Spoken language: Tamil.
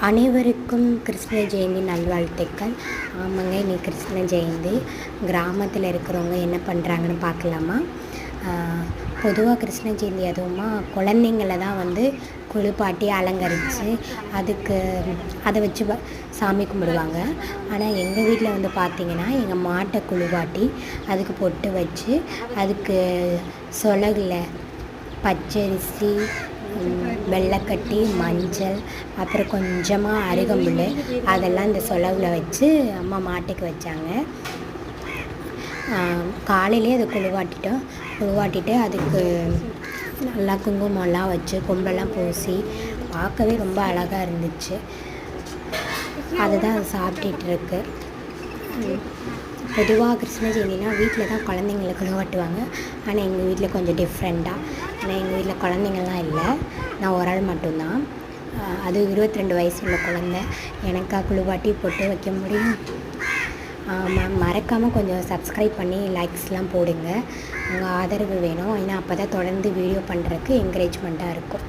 அனைவருக்கும் கிருஷ்ண ஜெயந்தி நல்வாழ்த்துக்கள். ஆமாங்க, இன்னைக்கு கிருஷ்ண ஜெயந்தி. கிராமத்தில் இருக்கிறவங்க என்ன பண்ணுறாங்கன்னு பார்க்கலாமா? பொதுவாக கிருஷ்ண ஜெயந்தி அதுவுமா குழந்தைங்கள தான் வந்து குளிப்பாட்டி அலங்கரித்து அதை வச்சு சாமி கும்பிடுவாங்க. ஆனால் எங்கள் வீட்டில் வந்து பார்த்திங்கன்னா, எங்கள் மாட்டை குளிப்பாட்டி அதுக்கு பொட்டு வச்சு அதுக்கு சொலகில் பச்சரிசி, வெள்ளைக்கட்டி, மஞ்சள், அப்புறம் கொஞ்சமாக அருகம்புல் அதெல்லாம் இந்த சொலவில் வச்சு அம்மா மாட்டுக்கு வச்சாங்க. காலையிலே அதை குளிப்பாட்டிட்டு அதுக்கு நல்லா குங்குமம்லாம் வச்சு கொம்பெல்லாம் பூசி பார்க்கவே ரொம்ப அழகாக இருந்துச்சு. அதுதான் அது சாப்பிட்டுட்டு இருக்கு. பொதுவாக கிருஷ்ண ஜெயந்தினா வீட்டில் தான் குழந்தைங்கள குளிப்பாட்டுவாங்க. ஆனால் எங்கள் வீட்டில் கொஞ்சம் டிஃப்ரெண்ட்டாக. ஆனால் எங்கள் வீட்டில் குழந்தைங்கள்லாம் இல்லை, நான் ஒரு ஆள் மட்டும்தான். அது 22 வயசு உள்ள குழந்த. எனக்கா குளிப்பாட்டி பொட்டு வைக்க முடியும்? மறக்காமல் கொஞ்சம் சப்ஸ்கிரைப் பண்ணி லைக்ஸ்லாம் போடுங்க. உங்கள் ஆதரவு வேணும். ஏன்னா அப்போ தான் தொடர்ந்து வீடியோ பண்ணுறதுக்கு என்கரேஜ்மெண்ட்டாக இருக்கும்.